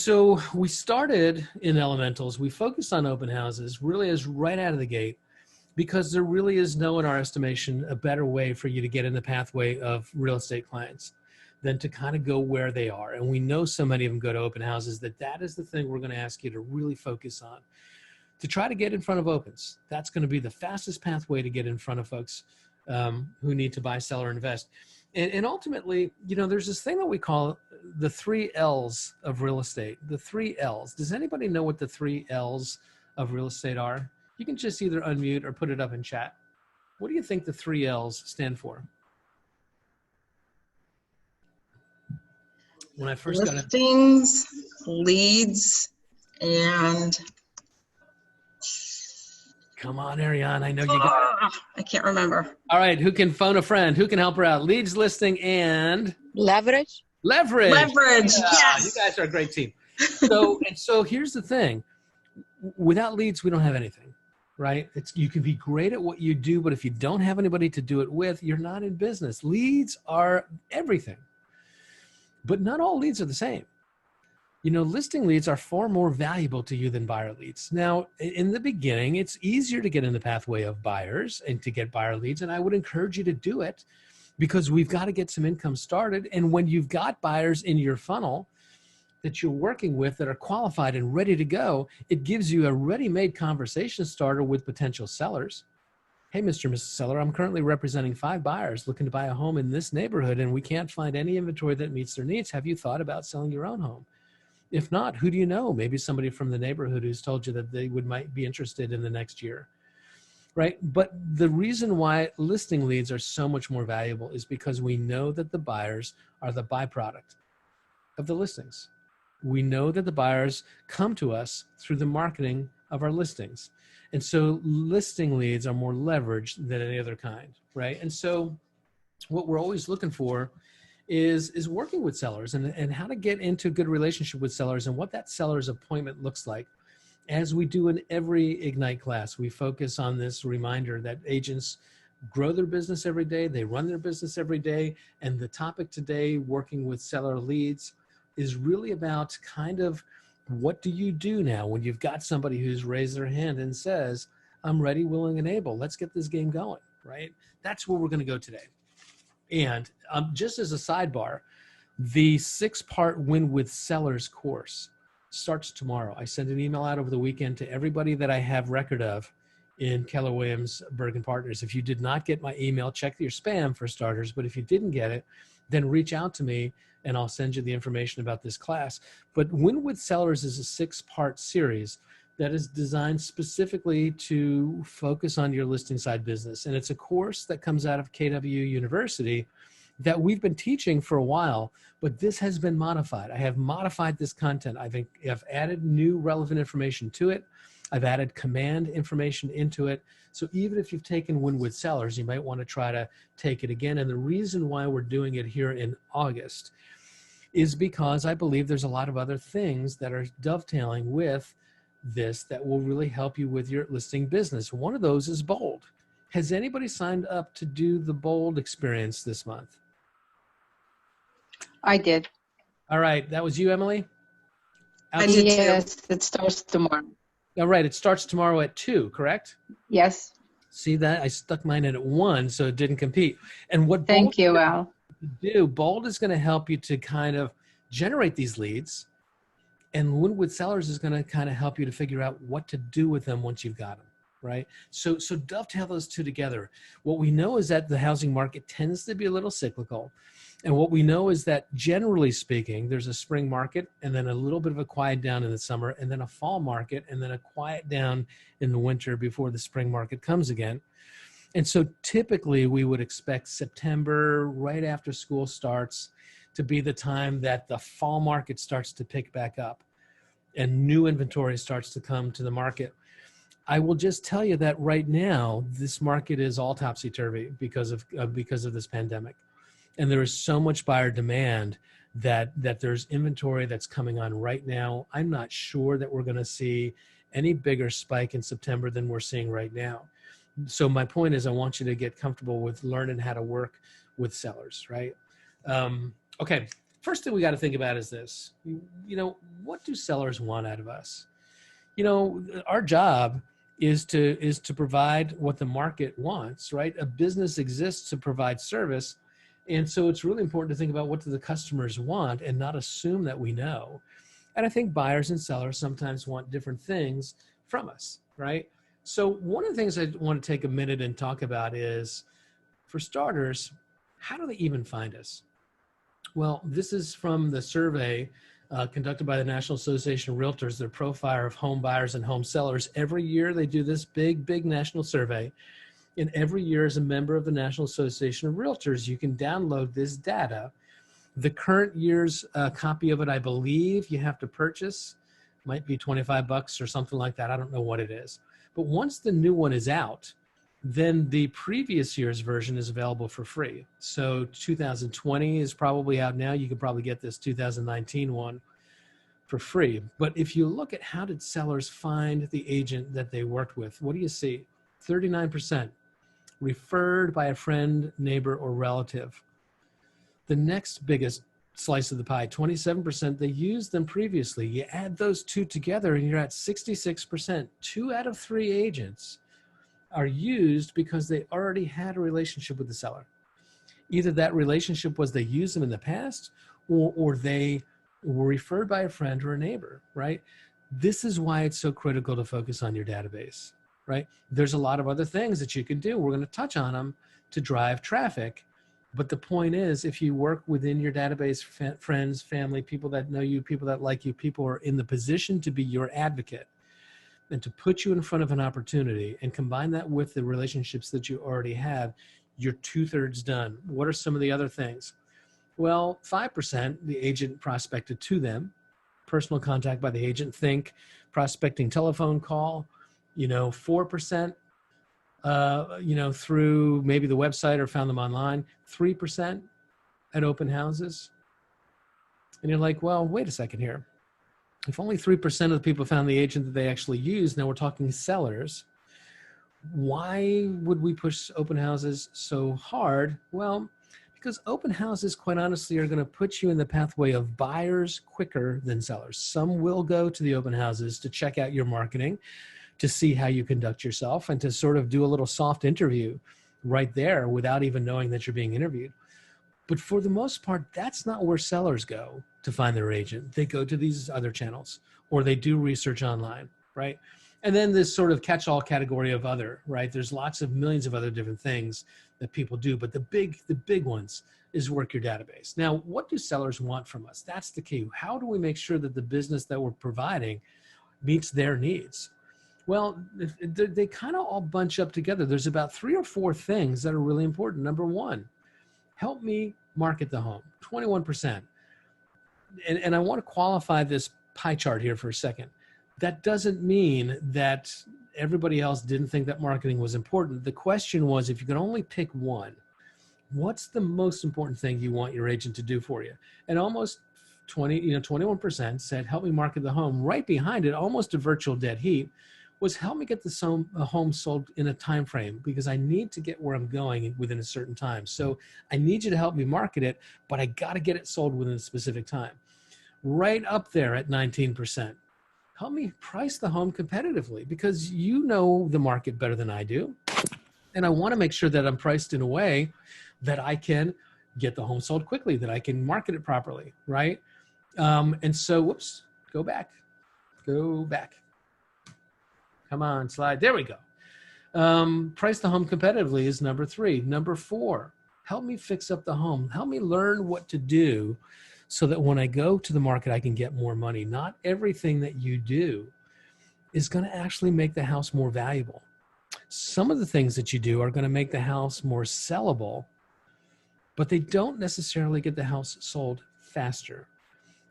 So we started in Elementals. We focused on open houses really as right out of the gate, because there really is no, in our estimation, a better way for you to get in the pathway of real estate clients than to kind of go where they are. And we know so many of them go to open houses that is the thing we're going to ask you to really focus on, to try to get in front of opens. That's going to be the fastest pathway to get in front of folks who need to buy, sell, or invest. And ultimately, you know, there's this thing that we call the 3 L's of real estate. The 3 L's. Does anybody know what the 3 L's of real estate are? You can just either unmute or put it up in chat. What do you think the 3 L's stand for? When I first got it. Listings, leads, and Come on, Ariane. I know you got it. I can't remember. All right. Who can phone a friend? Who can help her out? Leads, listing, and Leverage. Leverage. Leverage. Yeah, Yes. you guys are a great team. So here's the thing. Without leads, we don't have anything, right? You can be great at what you do, but if you don't have anybody to do it with, you're not in business. Leads are everything. But not all leads are the same. You know, listing leads are far more valuable to you than buyer leads. Now, in the beginning, it's easier to get in the pathway of buyers and to get buyer leads. And I would encourage you to do it, because we've got to get some income started. And when you've got buyers in your funnel that you're working with that are qualified and ready to go, it gives you a ready-made conversation starter with potential sellers. Hey, Mr. and Mrs. Seller, I'm currently representing 5 buyers looking to buy a home in this neighborhood, and we can't find any inventory that meets their needs. Have you thought about selling your own home? If not, who do you know? Maybe somebody from the neighborhood who's told you that they might be interested in the next year, right? But the reason why listing leads are so much more valuable is because we know that the buyers are the byproduct of the listings. We know that the buyers come to us through the marketing of our listings. And so listing leads are more leveraged than any other kind, right? And so what we're always looking for is working with sellers and how to get into a good relationship with sellers and what that seller's appointment looks like. As we do in every Ignite class, we focus on this reminder that agents grow their business every day, they run their business every day, and the topic today, working with seller leads, is really about kind of what do you do now when you've got somebody who's raised their hand and says, I'm ready, willing, and able. Let's get this game going, right? That's where we're going to go today. And just as a sidebar, the 6-part Win with Sellers course starts tomorrow. I sent an email out over the weekend to everybody that I have record of in Keller Williams Bergen Partners. If you did not get my email, check your spam for starters. But if you didn't get it, then reach out to me and I'll send you the information about this class. But Win with Sellers is a 6-part series that is designed specifically to focus on your listing side business. And it's a course that comes out of KW University that we've been teaching for a while, but this has been modified. I have modified this content. I've added new relevant information to it. I've added command information into it. So even if you've taken Win with Sellers, you might want to try to take it again. And the reason why we're doing it here in August is because I believe there's a lot of other things that are dovetailing with this that will really help you with your listing business. One of those is Bold. Has anybody signed up to do the Bold experience this month? I did. All right. That was you, Emily? I did too. Yes, it starts tomorrow. All right. It starts tomorrow at 2, correct? Yes. See that? I stuck mine in at 1, so it didn't compete. And what Thank you, Al. Bold is going to help you to kind of generate these leads. And Win with Sellers is going to kind of help you to figure out what to do with them once you've got them, right? So dovetail those two together. What we know is that the housing market tends to be a little cyclical. And what we know is that generally speaking, there's a spring market and then a little bit of a quiet down in the summer and then a fall market and then a quiet down in the winter before the spring market comes again. And so typically we would expect September, right after school starts, to be the time that the fall market starts to pick back up and new inventory starts to come to the market. I will just tell you that right now, this market is all topsy-turvy because of this pandemic. And there is so much buyer demand that there's inventory that's coming on right now. I'm not sure that we're going to see any bigger spike in September than we're seeing right now. So my point is I want you to get comfortable with learning how to work with sellers, right? Okay, first thing we got to think about is this. What do sellers want out of us? Our job is to provide what the market wants, right? A business exists to provide service. And so it's really important to think about what do the customers want and not assume that we know. And I think buyers and sellers sometimes want different things from us, right? So one of the things I want to take a minute and talk about is, for starters, how do they even find us? Well, this is from the survey conducted by the National Association of Realtors, their profile of home buyers and home sellers. Every year they do this big national survey. And every year, as a member of the National Association of Realtors, you can download this data. The current year's copy of it, I believe you have to purchase, might be $25 or something like that. I don't know what it is. But once the new one is out, then the previous year's version is available for free. So 2020 is probably out now. You could probably get this 2019 one for free. But if you look at how did sellers find the agent that they worked with, what do you see? 39% referred by a friend, neighbor, or relative. The next biggest slice of the pie, 27%, they used them previously. You add those two together and you're at 66%. 2 out of 3 agents are used because they already had a relationship with the seller. Either that relationship was they used them in the past, or they were referred by a friend or a neighbor, right? This is why it's so critical to focus on your database, right? There's a lot of other things that you can do. We're going to touch on them to drive traffic. But the point is, if you work within your database, friends, family, people that know you, people that like you, people are in the position to be your advocate and to put you in front of an opportunity and combine that with the relationships that you already have, you're 2/3 done. What are some of the other things? Well, 5%, the agent prospected to them, personal contact by the agent, think prospecting telephone call, 4%, through maybe the website or found them online, 3% at open houses. And you're like, well, wait a second here. If only 3% of the people found the agent that they actually use, now we're talking sellers, why would we push open houses so hard? Well, because open houses, quite honestly, are going to put you in the pathway of buyers quicker than sellers. Some will go to the open houses to check out your marketing, to see how you conduct yourself, and to sort of do a little soft interview right there without even knowing that you're being interviewed. But for the most part, that's not where sellers go to find their agent. They go to these other channels, or they do research online, right? And then this sort of catch-all category of other, right? There's lots of millions of other different things that people do, but the big ones is work your database. Now, what do sellers want from us? That's the key. How do we make sure that the business that we're providing meets their needs? Well, they kind of all bunch up together. There's about 3 or 4 things that are really important. Number one, help me market the home, 21%. And I want to qualify this pie chart here for a second. That doesn't mean that everybody else didn't think that marketing was important. The question was, if you could only pick one, what's the most important thing you want your agent to do for you? And almost 21% said, help me market the home. Right behind it, almost a virtual dead heat, was help me get the home sold in a time frame, because I need to get where I'm going within a certain time. So I need you to help me market it, but I got to get it sold within a specific time. Right up there at 19%. Help me price the home competitively, because you know the market better than I do. And I want to make sure that I'm priced in a way that I can get the home sold quickly, that I can market it properly, right? And so, go back. Come on, slide. There we go. Price the home competitively is number 3. Number 4, help me fix up the home. Help me learn what to do so that when I go to the market, I can get more money. Not everything that you do is going to actually make the house more valuable. Some of the things that you do are going to make the house more sellable, but they don't necessarily get the house sold faster.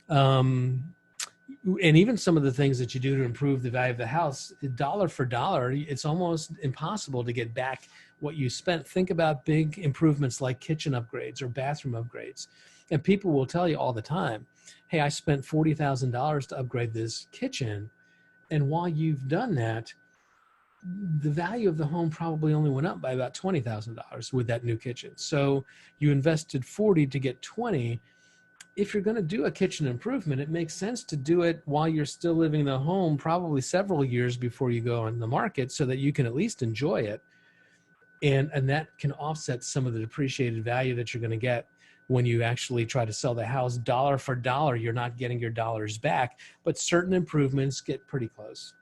And even some of the things that you do to improve the value of the house, dollar for dollar, it's almost impossible to get back what you spent. Think about big improvements like kitchen upgrades or bathroom upgrades. And people will tell you all the time, hey, I spent $40,000 to upgrade this kitchen. And while you've done that, the value of the home probably only went up by about $20,000 with that new kitchen. So you invested 40 to get 20. if you're going to do a kitchen improvement, it makes sense to do it while you're still living in the home, probably several years before you go on the market, so that you can at least enjoy it. And that can offset some of the depreciated value that you're going to get when you actually try to sell the house. Dollar for dollar, you're not getting your dollars back, but certain improvements get pretty close.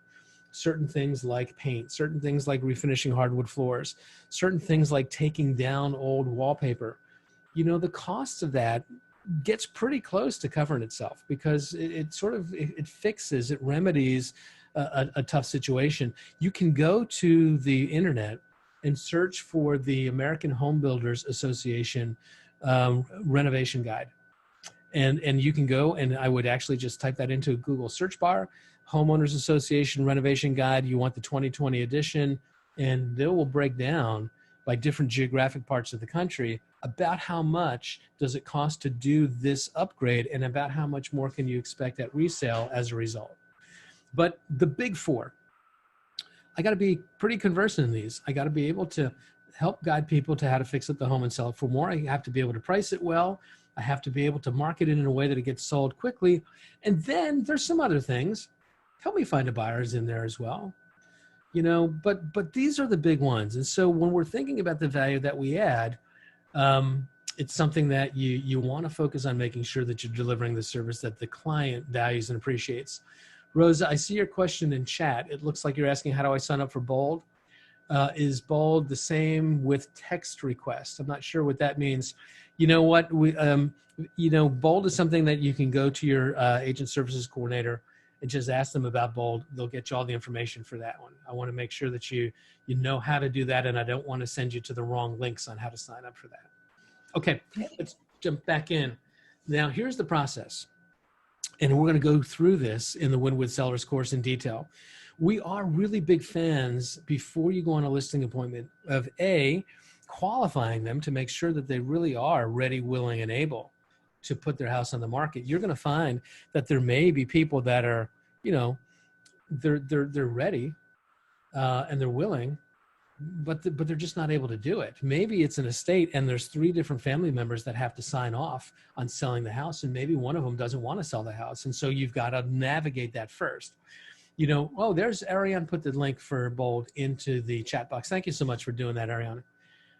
Certain things like paint, certain things like refinishing hardwood floors, certain things like taking down old wallpaper. You know, the cost of that gets pretty close to covering itself, because it fixes, it remedies a tough situation. You can go to the internet and search for the American Home Builders Association renovation guide. And you can go, and I would actually just type that into a Google search bar, Homeowners Association Renovation Guide. You want the 2020 edition, and they will break down by different geographic parts of the country about how much does it cost to do this upgrade, and about how much more can you expect at resale as a result. But the big four, I got to be pretty conversant in these. I got to be able to help guide people to how to fix up the home and sell it for more. I have to be able to price it well. I have to be able to market it in a way that it gets sold quickly. And then there's some other things. Help me find a buyers in there as well. You know, but these are the big ones. And so when we're thinking about the value that we add, it's something that you want to focus on, making sure that you're delivering the service that the client values and appreciates. Rosa, I see your question in chat. It looks like you're asking, how do I sign up for Bold? Is Bold the same with text request? I'm not sure what that means. You know what? Bold is something that you can go to your agent services coordinator and just ask them about Bold. They'll get you all the information for that one. I want to make sure that you know how to do that, and I don't want to send you to the wrong links on how to sign up for that. Okay, let's jump back in. Now, here's the process. And we're going to go through this in the Win with Sellers course in detail. We are really big fans, before you go on a listing appointment, of qualifying them to make sure that they really are ready, willing, and able to put their house on the market. You're going to find that there may be people that are, they're ready and they're willing, but they're just not able to do it. Maybe it's an estate and there's 3 different family members that have to sign off on selling the house, and maybe one of them doesn't want to sell the house. And so you've got to navigate that first. There's Ariane put the link for Bold into the chat box. Thank you so much for doing that, Ariane.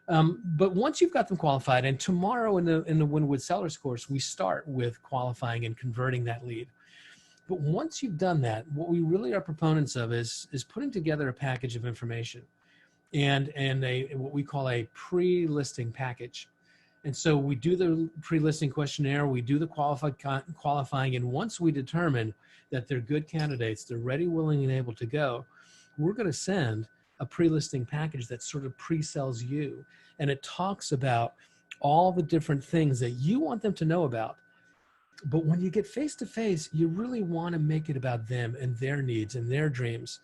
But once you've got them qualified, and tomorrow in the Win with Sellers course, we start with qualifying and converting that lead. But once you've done that, what we really are proponents of is putting together a package of information and what we call a pre-listing package. And so we do the pre-listing questionnaire, we do the qualifying, and once we determine that they're good candidates, they're ready, willing, and able to go, we're going to send a pre-listing package that sort of pre-sells you. And it talks about all the different things that you want them to know about. But when you get face-to-face, you really want to make it about them and their needs and their dreams.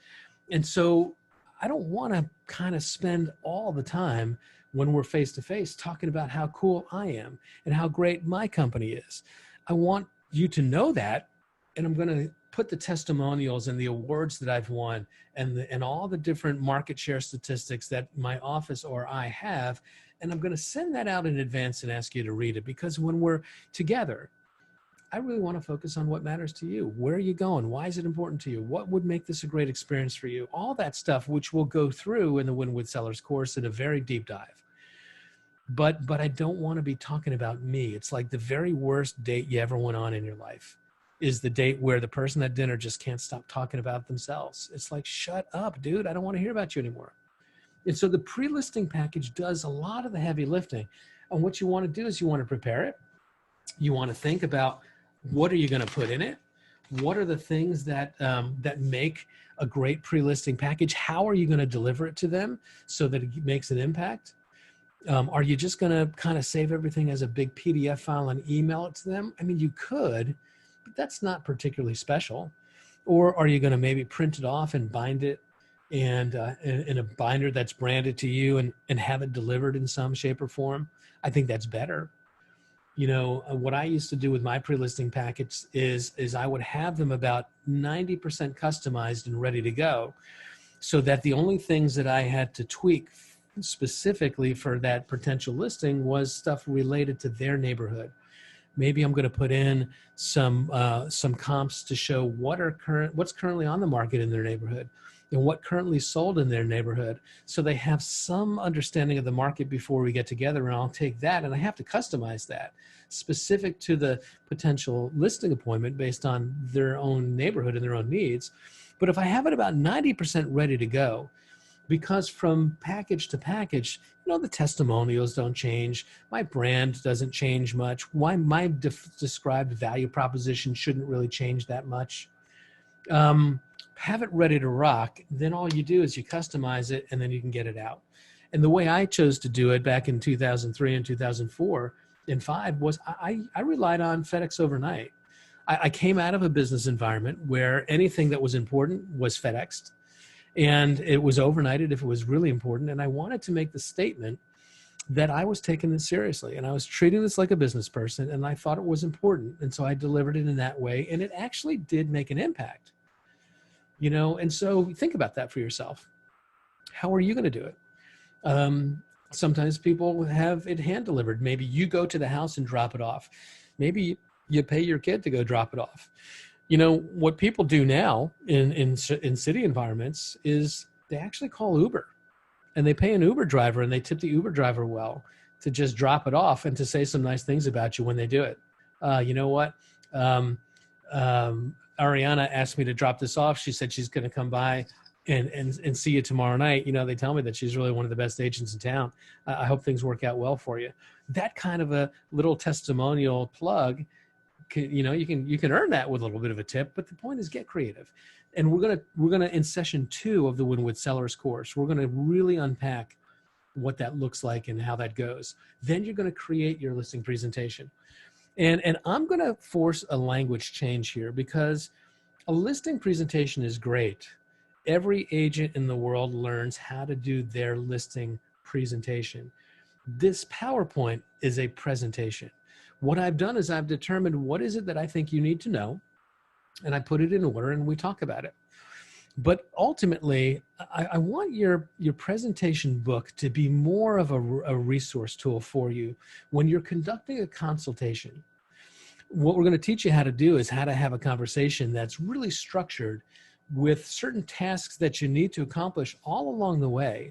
And so I don't want to kind of spend all the time when we're face-to-face talking about how cool I am and how great my company is. I want you to know that, and I'm going to put the testimonials and the awards that I've won and all the different market share statistics that my office or I have, and I'm going to send that out in advance and ask you to read it, because when we're together, I really want to focus on what matters to you. Where are you going? Why is it important to you? What would make this a great experience for you? All that stuff, which we'll go through in the Win with Sellers course in a very deep dive. But I don't want to be talking about me. It's like the very worst date you ever went on in your life is the date where the person at dinner just can't stop talking about themselves. It's like, shut up, dude. I don't want to hear about you anymore. And so the pre-listing package does a lot of the heavy lifting. And what you want to do is you want to prepare it. You want to think about, what are you going to put in it? What are the things that make a great pre-listing package? How are you going to deliver it to them so that it makes an impact? Are you just going to kind of save everything as a big PDF file and email it to them? I mean, you could, but that's not particularly special. Or are you going to maybe print it off and bind it and in a binder that's branded to you and have it delivered in some shape or form? I think that's better. What I used to do with my pre-listing package is I would have them about 90% customized and ready to go, so that the only things that I had to tweak specifically for that potential listing was stuff related to their neighborhood. Maybe I'm going to put in some comps to show what's currently on the market in their neighborhood and what currently sold in their neighborhood. So they have some understanding of the market before we get together, and I'll take that and I have to customize that specific to the potential listing appointment based on their own neighborhood and their own needs. But if I have it about 90% ready to go, because from package to package, the testimonials don't change. My brand doesn't change much. Why my described value proposition shouldn't really change that much. Have it ready to rock. Then all you do is you customize it and then you can get it out. And the way I chose to do it back in 2003 and 2004 and 5 was I relied on FedEx Overnight. I came out of a business environment where anything that was important was FedExed. And it was overnighted if it was really important. And I wanted to make the statement that I was taking this seriously and I was treating this like a business person and I thought it was important. And so I delivered it in that way. And it actually did make an impact, and so think about that for yourself. How are you going to do it? Sometimes people have it hand delivered. Maybe you go to the house and drop it off. Maybe you pay your kid to go drop it off. What people do now in city environments is they actually call Uber and they pay an Uber driver and they tip the Uber driver well to just drop it off and to say some nice things about you when they do it. You know what? Ariana asked me to drop this off. She said she's going to come by and see you tomorrow night. They tell me that she's really one of the best agents in town. I hope things work out well for you. That kind of a little testimonial plug, you can earn that with a little bit of a tip, but the point is get creative. And we're gonna in session 2 of the Win-Win Sellers course, we're gonna really unpack what that looks like and how that goes. Then you're gonna create your listing presentation. And I'm gonna force a language change here because a listing presentation is great. Every agent in the world learns how to do their listing presentation. This PowerPoint is a presentation. What I've done is I've determined what is it that I think you need to know, and I put it in order and we talk about it. But ultimately, I want your presentation book to be more of a resource tool for you when you're conducting a consultation. What we're going to teach you how to do is how to have a conversation that's really structured with certain tasks that you need to accomplish all along the way.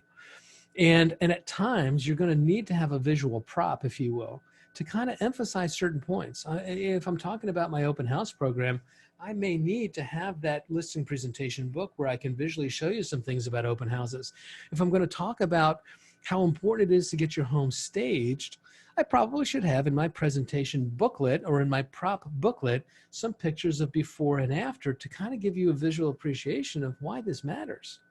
And at times, you're going to need to have a visual prop, if you will, to kind of emphasize certain points. If I'm talking about my open house program, I may need to have that listing presentation book where I can visually show you some things about open houses. If I'm going to talk about how important it is to get your home staged, I probably should have in my presentation booklet or in my prop booklet some pictures of before and after to kind of give you a visual appreciation of why this matters.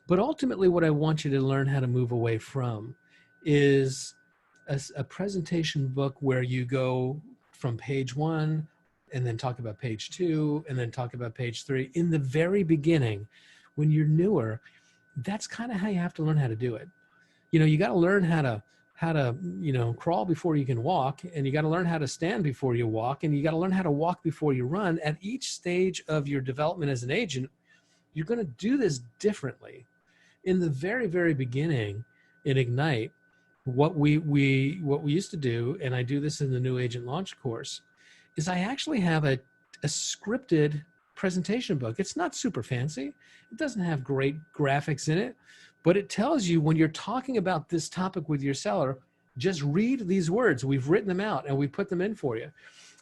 But ultimately, what I want you to learn how to move away from is a presentation book where you go from page 1 and then talk about page 2 and then talk about page 3. In the very beginning, when you're newer, that's kind of how you have to learn how to do it. You got to learn how to crawl before you can walk, and you got to learn how to stand before you walk, and you got to learn how to walk before you run. At each stage of your development as an agent, you're going to do this differently. In the very, very beginning in Ignite, what we used to do, and I do this in the New Agent Launch course, is I actually have a scripted presentation book. It's not super fancy. It doesn't have great graphics in it, but it tells you when you're talking about this topic with your seller, just read these words. We've written them out and we put them in for you.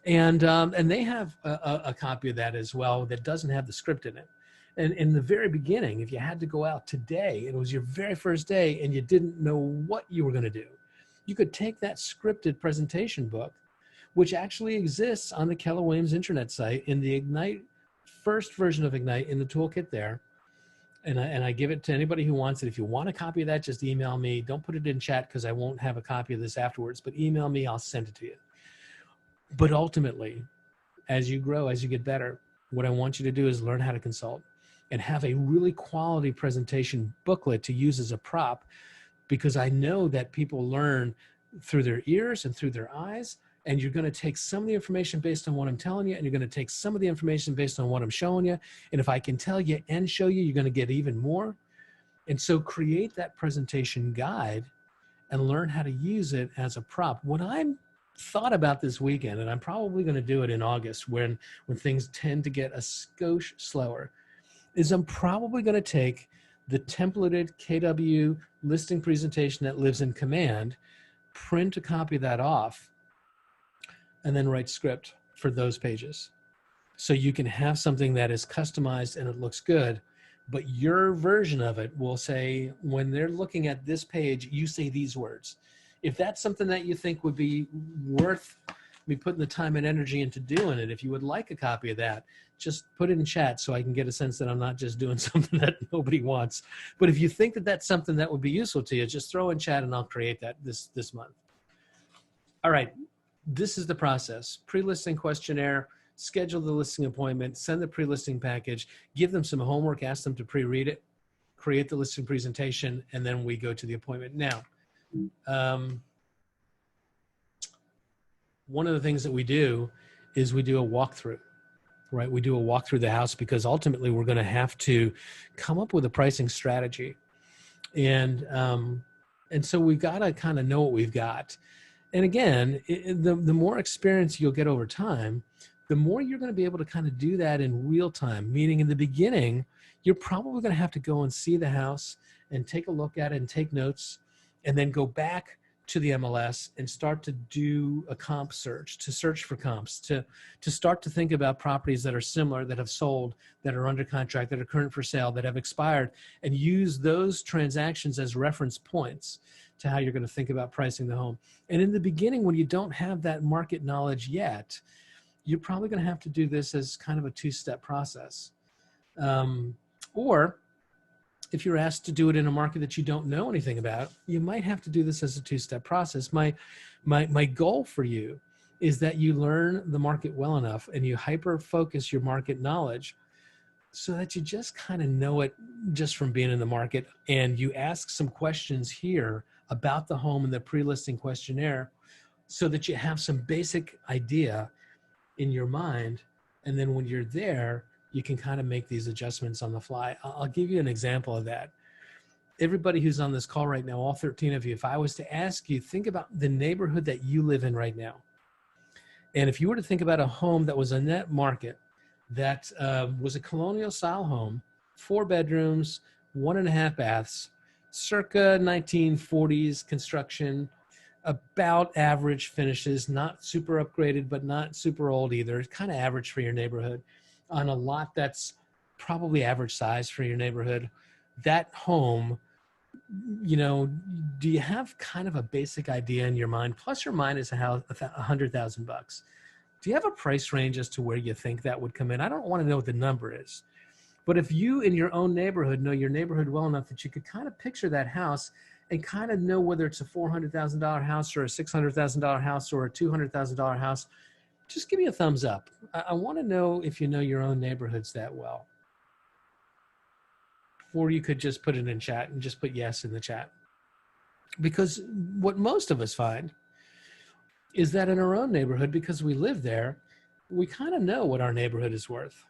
And they have a copy of that as well that doesn't have the script in it. And in the very beginning, if you had to go out today, it was your very first day and you didn't know what you were going to do, you could take that scripted presentation book, which actually exists on the Keller Williams internet site in the Ignite, first version of Ignite in the toolkit there. And I give it to anybody who wants it. If you want a copy of that, just email me. Don't put it in chat because I won't have a copy of this afterwards, but email me, I'll send it to you. But ultimately, as you grow, as you get better, what I want you to do is learn how to consult and have a really quality presentation booklet to use as a prop, because I know that people learn through their ears and through their eyes, and you're going to take some of the information based on what I'm telling you, and you're going to take some of the information based on what I'm showing you. And if I can tell you and show you, you're going to get even more. And so create that presentation guide and learn how to use it as a prop. What I'm thought about this weekend, and I'm probably going to do it in August when things tend to get a skosh slower, is I'm probably going to take the templated KW listing presentation that lives in Command, print a copy of that off, and then write script for those pages. So you can have something that is customized and it looks good, but your version of it will say, when they're looking at this page, you say these words. If that's something that you think would be worth me putting the time and energy into doing it, if you would like a copy of that, just put it in chat so I can get a sense that I'm not just doing something that nobody wants. But if you think that that's something that would be useful to you, just throw in chat and I'll create that this month. All right, this is the process. Pre-listing questionnaire, schedule the listing appointment, send the pre-listing package, give them some homework, ask them to pre-read it, create the listing presentation, and then we go to the appointment. Now, one of the things that we do is we do a walkthrough, right? We do a walk through the house because ultimately we're going to have to come up with a pricing strategy. And so we've got to kind of know what we've got. And again, the more experience you'll get over time, the more you're going to be able to kind of do that in real time, meaning in the beginning, you're probably going to have to go and see the house and take a look at it and take notes, and then go back to the MLS and start to do a comp search, to search for comps, to start to think about properties that are similar, that have sold, that are under contract, that are current for sale, that have expired, and use those transactions as reference points to how you're going to think about pricing the home. And in the beginning, when you don't have that market knowledge yet, you're probably going to have to do this as kind of a two-step process. Or if you're asked to do it in a market that you don't know anything about, you might have to do this as a two-step process. My goal for you is that you learn the market well enough and you hyper-focus your market knowledge so that you just kind of know it just from being in the market, and you ask some questions here about the home in the pre-listing questionnaire so that you have some basic idea in your mind, and then when you're there, you can kind of make these adjustments on the fly. I'll give you an example of that. Everybody who's on this call right now, all 13 of you, if I was to ask you, think about the neighborhood that you live in right now. And if you were to think about a home that was in that market, that was a colonial style home, 4 bedrooms, 1.5 baths, circa 1940s construction, about average finishes, not super upgraded, but not super old either. Kind of average for your neighborhood, on a lot that's probably average size for your neighborhood. That home, you know, do you have kind of a basic idea in your mind? Plus or minus $100,000. Do you have a price range as to where you think that would come in? I don't want to know what the number is, but if you in your own neighborhood know your neighborhood well enough that you could kind of picture that house and kind of know whether it's a $400,000 house or a $600,000 house or a $200,000 house, just give me a thumbs up. I want to know if you know your own neighborhoods that well. Or you could just put it in chat and just put yes in the chat. Because what most of us find is that in our own neighborhood, because we live there, we kind of know what our neighborhood is worth.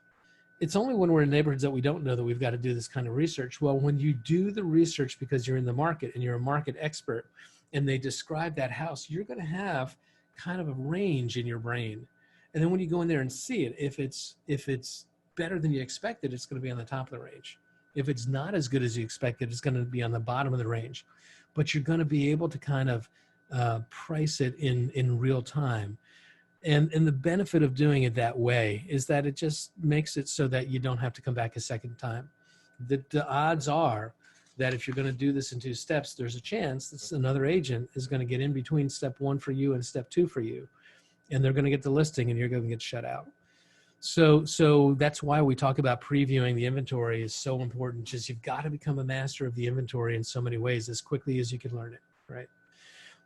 It's only when we're in neighborhoods that we don't know that we've got to do this kind of research. Well, when you do the research because you're in the market and you're a market expert and they describe that house, you're going to have kind of a range in your brain. And then when you go in there and see it, if it's better than you expected, it's going to be on the top of the range. If it's not as good as you expected, it's going to be on the bottom of the range. But you're going to be able to kind of price it in real time. And the benefit of doing it that way is that it just makes it so that you don't have to come back a second time. The odds are that if you're going to do this in 2 steps, there's a chance that another agent is going to get in between step 1 for you and step 2 for you. And they're going to get the listing and you're going to get shut out. So that's why we talk about previewing the inventory is so important. Just you've got to become a master of the inventory in so many ways as quickly as you can learn it, right?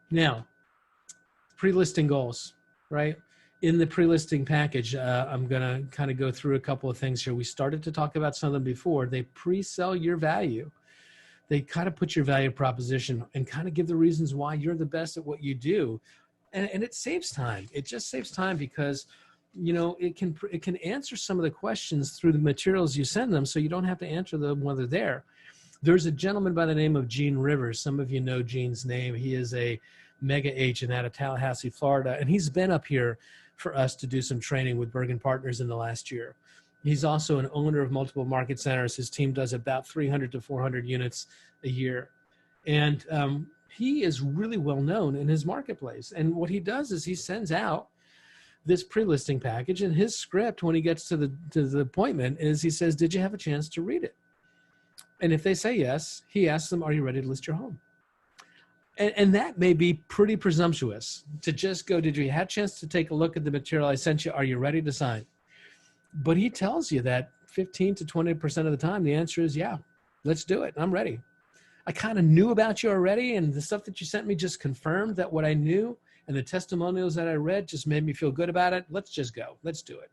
Now, pre-listing goals, right? In the pre-listing package, I'm going to kind of go through a couple of things here. We started to talk about some of them before. They pre-sell your value. They kind of put your value proposition and kind of give the reasons why you're the best at what you do. And it saves time. It just saves time because, you know, it can answer some of the questions through the materials you send them, so you don't have to answer them when they're there. There's a gentleman by the name of Gene Rivers. Some of you know Gene's name. He is a Mega Agent out of Tallahassee, Florida. And he's been up here for us to do some training with Bergen Partners in the last year. He's also an owner of multiple market centers. His team does about 300 to 400 units a year. And he is really well known in his marketplace. And what he does is he sends out this pre-listing package, and his script when he gets to the appointment is he says, did you have a chance to read it? And if they say yes, he asks them, are you ready to list your home? And that may be pretty presumptuous to just go, did you have a chance to take a look at the material I sent you? Are you ready to sign? But he tells you that 15 to 20% of the time, the answer is, yeah, let's do it. I'm ready. I kind of knew about you already, and the stuff that you sent me just confirmed that what I knew, and the testimonials that I read just made me feel good about it. Let's just go. Let's do it.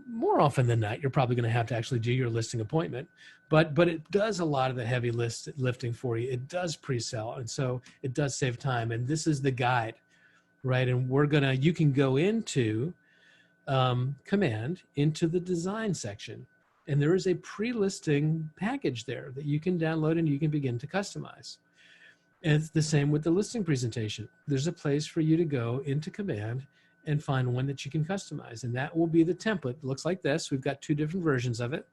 More often than not, you're probably going to have to actually do your listing appointment, but it does a lot of the heavy lifting for you. It does pre-sell, and so it does save time. And this is the guide, right? And you can go into Command, into the design section, and there is a pre-listing package there that you can download and you can begin to customize. And it's the same with the listing presentation. There's a place for you to go into Command and find one that you can customize. And that will be the template. It looks like this. We've got two different versions of it.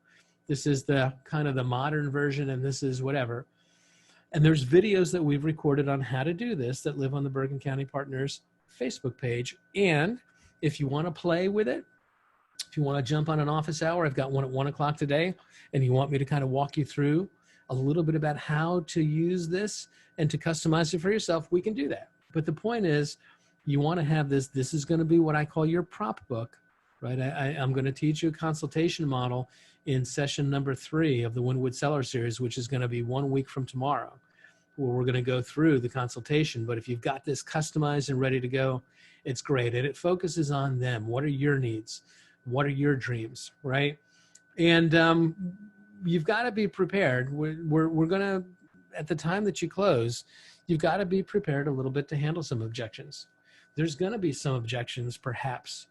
This is the kind of the modern version, and this is whatever. And there's videos that we've recorded on how to do this that live on the Bergen County Partners Facebook page. And if you want to play with it, if you want to jump on an office hour, I've got one at 1 o'clock today, and you want me to kind of walk you through a little bit about how to use this and to customize it for yourself, we can do that. But the point is, you want to have this. This is going to be what I call your prop book, right? I'm going to teach you a consultation model in session number 3 of the Wynwood Seller Series, which is going to be 1 week from tomorrow, where we're going to go through the consultation. But if you've got this customized and ready to go, it's great. And it focuses on them. What are your needs? What are your dreams, right? And you've got to be prepared. We're going to, at the time that you close, you've got to be prepared a little bit to handle some objections. There's going to be some objections, perhaps,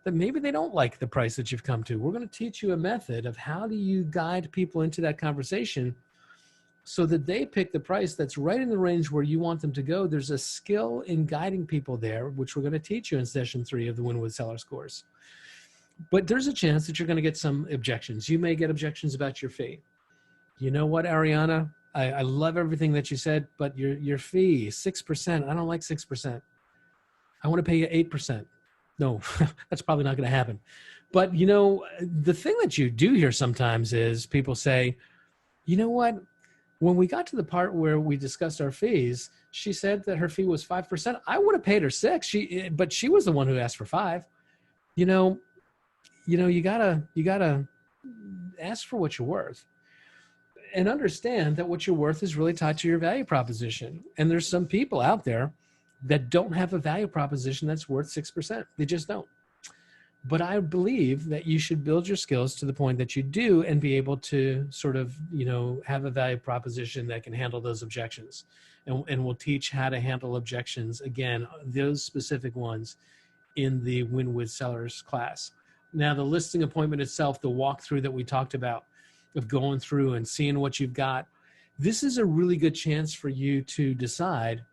that maybe they don't like the price that you've come to. We're going to teach you a method of how do you guide people into that conversation so that they pick the price that's right in the range where you want them to go. There's a skill in guiding people there, which we're going to teach you in session 3 of the Wynwood Sellers course. But there's a chance that you're going to get some objections. You may get objections about your fee. You know what, Ariana? I love everything that you said, but your fee, 6%, I don't like 6%. I want to pay you 8%. No, that's probably not going to happen. But, you know, the thing that you do hear sometimes is people say, you know what? When we got to the part where we discussed our fees, she said that her fee was 5%. I would have paid her 6, but she was the one who asked for 5. You gotta ask for what you're worth. And understand that what you're worth is really tied to your value proposition. And there's some people out there that don't have a value proposition that's worth 6%. They just don't. But I believe that you should build your skills to the point that you do and be able to sort of, have a value proposition that can handle those objections. And we'll teach how to handle objections, again, those specific ones in the Wynwood Sellers class. Now, the listing appointment itself, the walkthrough that we talked about, of going through and seeing what you've got, this is a really good chance for you to decide,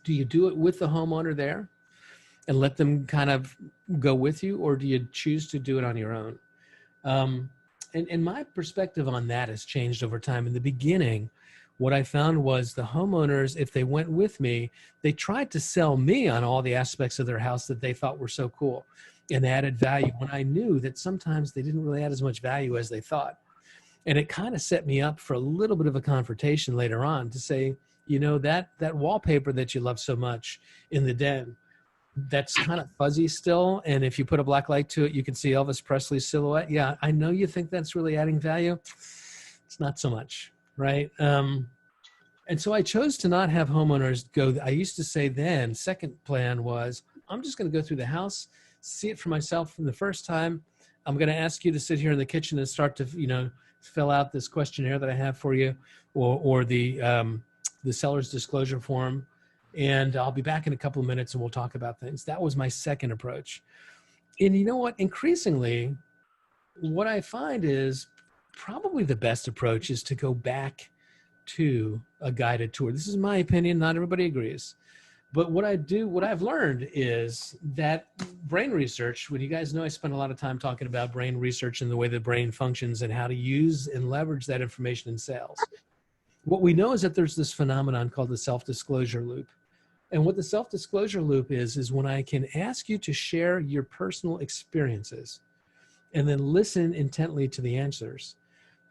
do you do it with the homeowner there and let them kind of go with you, or do you choose to do it on your own? And my perspective on that has changed over time. In the beginning, what I found was the homeowners, if they went with me, they tried to sell me on all the aspects of their house that they thought were so cool and added value, when I knew that sometimes they didn't really add as much value as they thought. And it kind of set me up for a little bit of a confrontation later on to say, that wallpaper that you love so much in the den, that's kind of fuzzy still. And if you put a black light to it, you can see Elvis Presley's silhouette. Yeah, I know you think that's really adding value. It's not so much, right? And so I chose to not have homeowners go. I used to say then, second plan was, I'm just going to go through the house, see it for myself from the first time. I'm going to ask you to sit here in the kitchen and start to, fill out this questionnaire that I have for you, or the seller's disclosure form. And I'll be back in a couple of minutes and we'll talk about things. That was my second approach. And you know what? Increasingly, what I find is probably the best approach is to go back to a guided tour. This is my opinion. Not everybody agrees. But what I've learned is that brain research, when you guys know I spend a lot of time talking about brain research and the way the brain functions and how to use and leverage that information in sales. What we know is that there's this phenomenon called the self-disclosure loop. And what the self-disclosure loop is when I can ask you to share your personal experiences and then listen intently to the answers,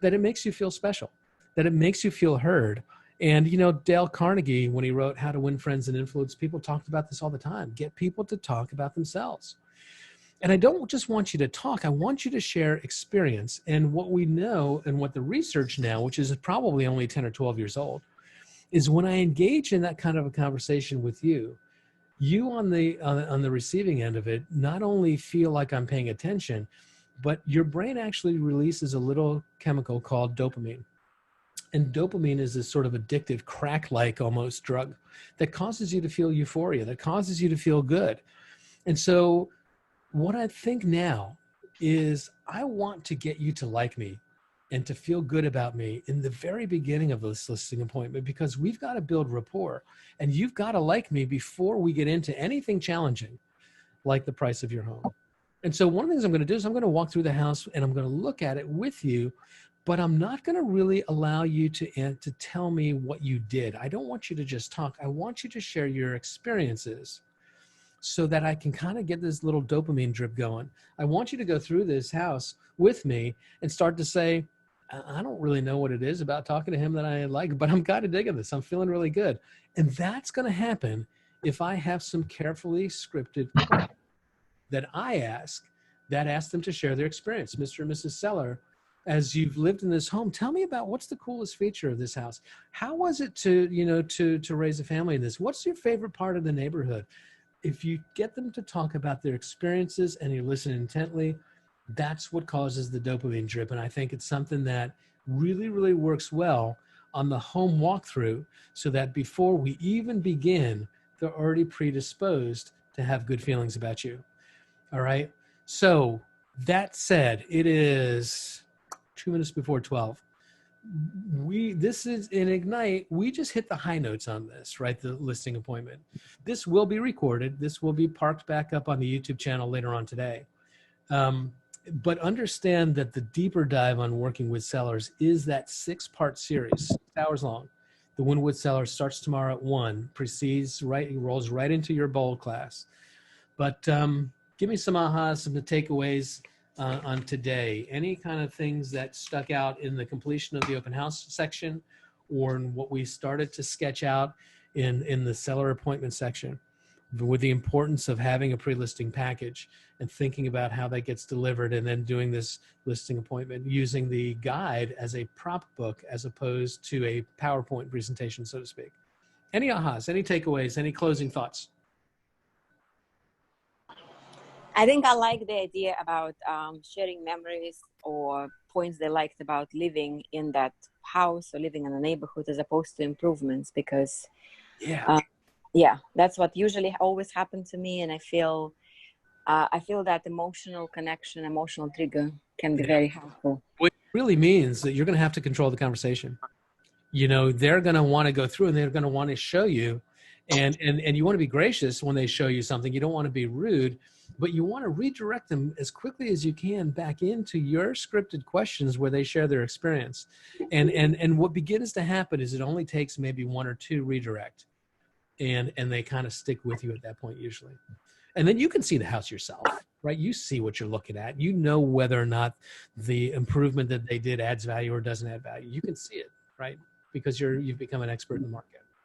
that it makes you feel special, that it makes you feel heard. And, you know, Dale Carnegie, when he wrote How to Win Friends and Influence People, talked about this all the time. Get people to talk about themselves. And I don't just want you to talk. I want you to share experience. And what we know and what the research now, which is probably only 10 or 12 years old, is when I engage in that kind of a conversation with you, you on the receiving end of it, not only feel like I'm paying attention, but your brain actually releases a little chemical called dopamine. And dopamine is this sort of addictive crack-like almost drug that causes you to feel euphoria, that causes you to feel good. And so what I think now is I want to get you to like me and to feel good about me in the very beginning of this listing appointment, because we've got to build rapport and you've got to like me before we get into anything challenging like the price of your home. And so one of the things I'm going to do is I'm going to walk through the house and I'm going to look at it with you, but I'm not going to really allow you to tell me what you did. I don't want you to just talk. I want you to share your experiences so that I can kind of get this little dopamine drip going. I want you to go through this house with me and start to say, I don't really know what it is about talking to him that I like, but I'm kind of digging this. I'm feeling really good. And that's going to happen if I have some carefully scripted questions that I ask them to share their experience. Mr. and Mrs. Seller, as you've lived in this home, tell me about what's the coolest feature of this house. How was it to raise a family in this? What's your favorite part of the neighborhood? If you get them to talk about their experiences and you listen intently, that's what causes the dopamine drip. And I think it's something that really, really works well on the home walkthrough, so that before we even begin, they're already predisposed to have good feelings about you. All right. So that said, it is 2 minutes before 12. This is in Ignite. We just hit the high notes on this, right? The listing appointment. This will be recorded. This will be parked back up on the YouTube channel later on today. But understand that the deeper dive on working with sellers is that 6-part series, 6 hours long. The Win with Sellers starts tomorrow at 1, rolls right into your bold class. But give me some ahas, some takeaways on today. Any kind of things that stuck out in the completion of the open house section, or in what we started to sketch out in the seller appointment section, with the importance of having a pre-listing package and thinking about how that gets delivered, and then doing this listing appointment using the guide as a prop book as opposed to a PowerPoint presentation, so to speak. Any ahas, any takeaways, any closing thoughts? I think I like the idea about sharing memories or points they liked about living in that house or living in a neighborhood, as opposed to improvements, because that's what usually always happened to me. And I feel that emotional connection, emotional trigger can be very helpful. What it really means that you're going to have to control the conversation. You know, they're going to want to go through and they're going to want to show you, and you want to be gracious when they show you something. You don't want to be rude, but you want to redirect them as quickly as you can back into your scripted questions where they share their experience. And what begins to happen is it only takes maybe 1 or 2 redirect, and they kind of stick with you at that point usually. And then you can see the house yourself, right? You see what you're looking at. You know whether or not the improvement that they did adds value or doesn't add value. You can see it, right? Because you've become an expert in the market.